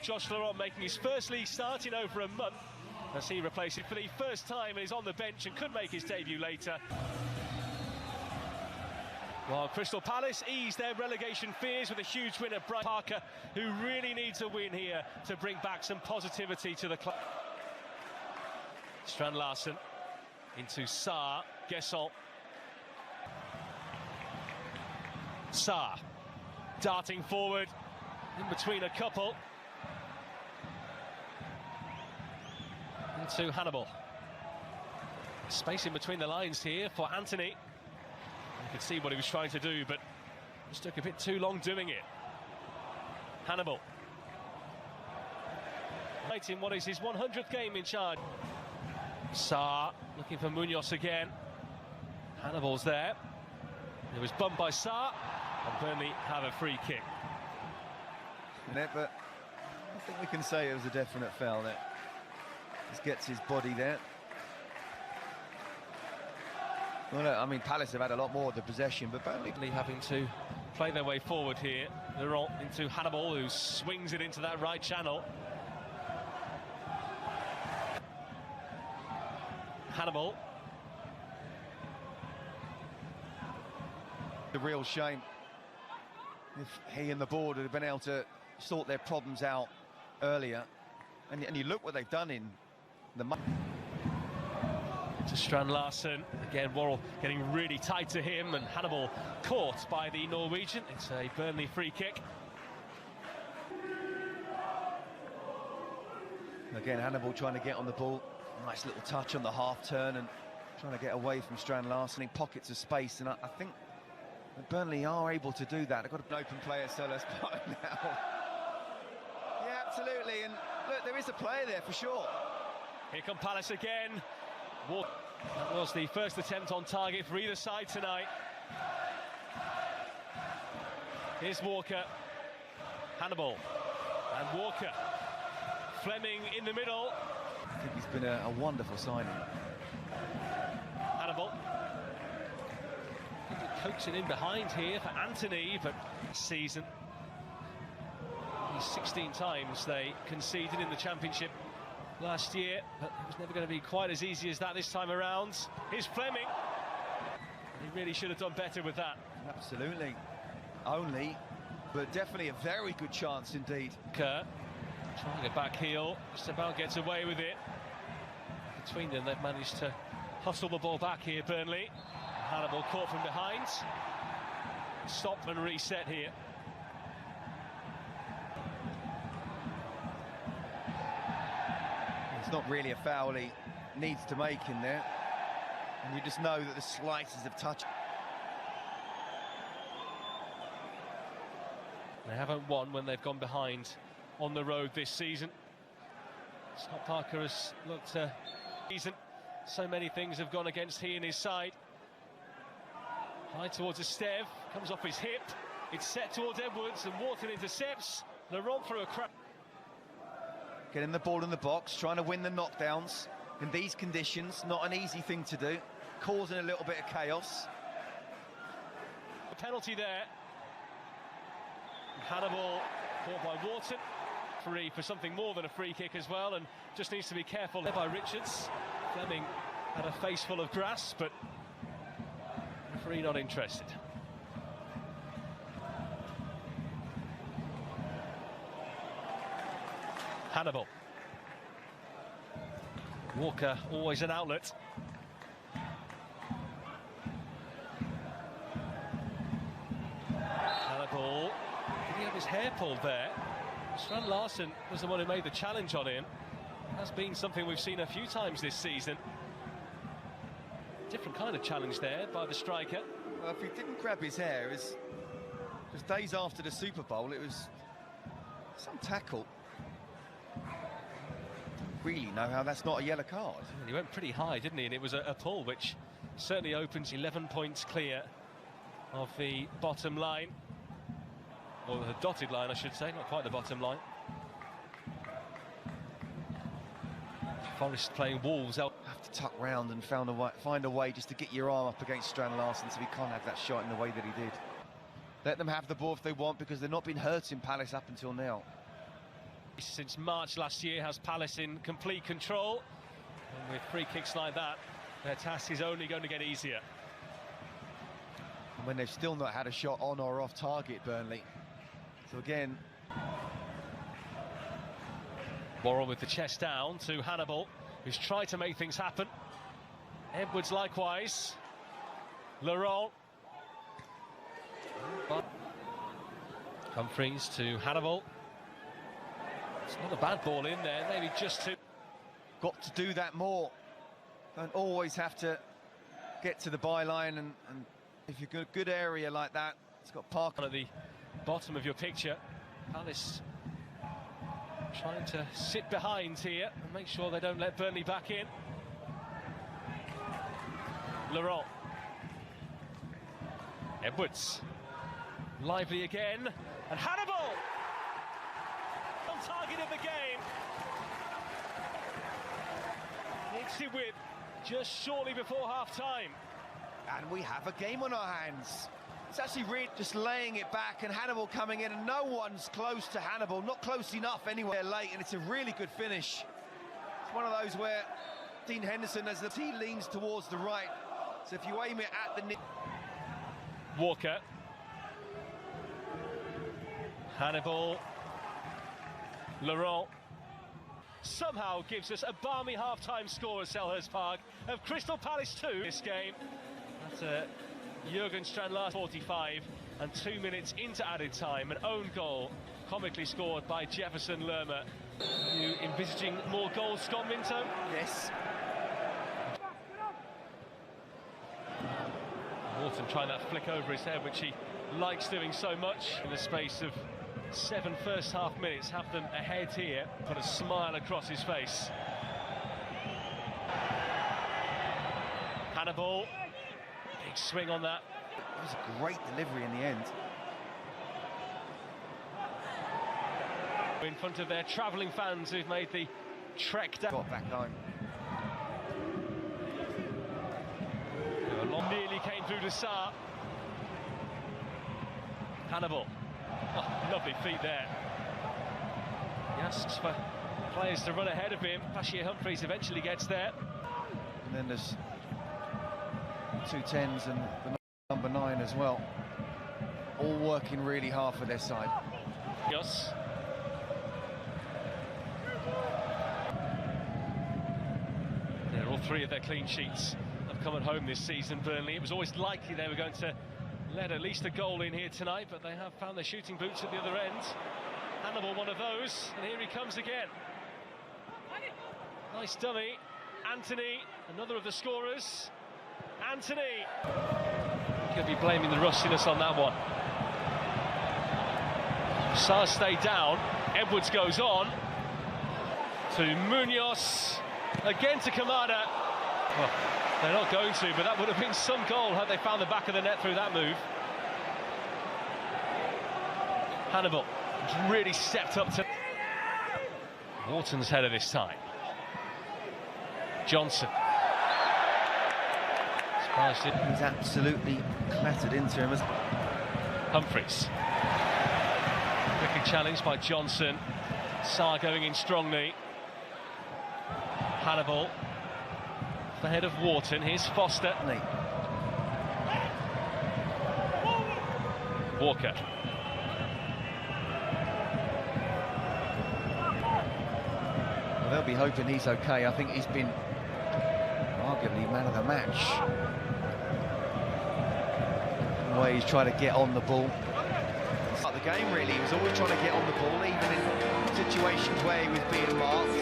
with Josh Laurent making his first league start in over a month as he replaces it for the first time and is on the bench and could make his debut later. While Crystal Palace ease their relegation fears with a huge win at Brighton, Parker, who really needs a win here to bring back some positivity to the club. Strand Larsen into Sarr, Gesson. Sarr darting forward in between a couple into Hannibal. Space in between the lines here for Anthony. You could see what he was trying to do, but just took a bit too long doing it. Hannibal, right in what is his 100th game in charge. Sarr looking for Munoz again. Hannibal's there. It was bumped by Sarr, and Burnley have a free kick. But I think we can say it was a definite foul there. Just gets his body there. Well, no, I mean, Palace have had a lot more of the possession, but Burnley having to play their way forward here. They're on into Hannibal, who swings it into that right channel. Hannibal. The real shame if he and the board had been able to sort their problems out earlier. And you look what they've done in the... To Strand Larsen, again Worrell getting really tight to him, and Hannibal caught by the Norwegian. It's a Burnley free kick. Again, Hannibal trying to get on the ball. Nice little touch on the half turn and trying to get away from Strand Larsen in pockets of space, and I think Burnley are able to do that. They've got an open player, so let's play now. Yeah, absolutely, and look, there is a player there for sure. Here come Palace again. That was the first attempt on target for either side tonight. Here's Walker. Hannibal. And Walker. Fleming in the middle. I think he's been a wonderful signing. Hannibal. Coaxing in behind here for Anthony, but season. 16 times they conceded in the Championship last year, but it was never going to be quite as easy as that this time around. Here's Fleming. He really should have done better with that. Absolutely. Only, but definitely a very good chance indeed. Kerr trying a back heel, just about gets away with it. Between them, they've managed to hustle the ball back here, Burnley. Hannibal caught from behind. Stop and reset here. It's not really a foul he needs to make in there, and you just know that the slices of touch. They haven't won when they've gone behind on the road this season. Scott Parker has looked season. So many things have gone against he and his side. High towards Esteve, comes off his hip. It's set towards Edwards, and Wharton intercepts. Laurent through a crack. Getting the ball in the box, trying to win the knockdowns in these conditions, not an easy thing to do, causing a little bit of chaos. A penalty there. Hannibal caught by Wharton. Free for something more than a free kick as well, and just needs to be careful there by Richards. Fleming had a face full of grass, but referee not interested. Hannibal. Walker, always an outlet. Hannibal. Did he have his hair pulled there? Strand Larsen was the one who made the challenge on him. Has been something we've seen a few times this season. Different kind of challenge there by the striker. Well, if he didn't grab his hair, it was just days after the Super Bowl, it was some tackle. Really know how that's not a yellow card. He went pretty high, didn't he? And it was a pull which certainly opens 11 points clear of the bottom line. Or the dotted line, I should say, not quite the bottom line. Forest playing Wolves out. Have to tuck round and find a way just to get your arm up against Strand Larsen, so he can't have that shot in the way that he did. Let them have the ball if they want, because they've not been hurting Palace up until now. Since March last year has Palace in complete control, and with free kicks like that, their task is only going to get easier. And when they've still not had a shot on or off target, Burnley. So again, Worrell with the chest down to Hannibal, who's tried to make things happen. Edwards likewise. Laurent. Humphreys to Hannibal. It's not a bad ball in there, maybe just to... Got to do that more. Don't always have to get to the byline, and if you've got a good area like that, it's got Parker at the bottom of your picture. Palace trying to sit behind here and make sure they don't let Burnley back in. Laurent. Edwards. Lively again. And Hannibal! On target of the game. Hits it with just shortly before half-time. And we have a game on our hands. It's actually really just laying it back, and Hannibal coming in, and no one's close to Hannibal, not close enough anywhere late, and it's a really good finish. It's one of those where Dean Henderson, as the tee leans towards the right, so if you aim it at the... Walker. Hannibal. Laurent. Somehow gives us a balmy half-time score at Selhurst Park of Crystal Palace 2 this game. That's Jurgen Strand 45, and 2 minutes into added time, an own goal comically scored by Jefferson Lerma. Are you envisaging more goals, Scott Minto? Yes. Wharton trying that flick over his head, which he likes doing so much. In the space of 7 first-half minutes, have them ahead here, put a smile across his face. Hannibal, big swing on that. It was a great delivery in the end. In front of their travelling fans who've made the trek down. Got back home. Nearly came through to Sarr. Hannibal. Oh, lovely feet there. He asks for players to run ahead of him. Bashir Humphreys eventually gets there. And then there's 2 10s and the number 9 as well. All working really hard for their side. Yes. Yeah, all 3 of their clean sheets have come at home this season, Burnley. It was always likely they were going to let at least a goal in here tonight, but they have found their shooting boots at the other end. Hannibal, one of those, and here he comes again. Nice dummy. Anthony, another of the scorers. Anthony. Could be blaming the rustiness on that one. Sarr stayed down. Edwards goes on to Munoz. Again to Kamada. Well, they're not going to, but that would have been some goal had they found the back of the net through that move. Hannibal has really stepped up to Wharton's header this time. Johnson. He's absolutely clattered into him. Humphreys. Quickly challenged by Johnson. Sarr going in strongly. Hannibal. The head of Wharton. Here's Foster. Walker. Well, they'll be hoping he's okay. I think he's been arguably man of the match. The way he's trying to get on the ball. It's like the game, really. He was always trying to get on the ball, even in situations where he was being marked.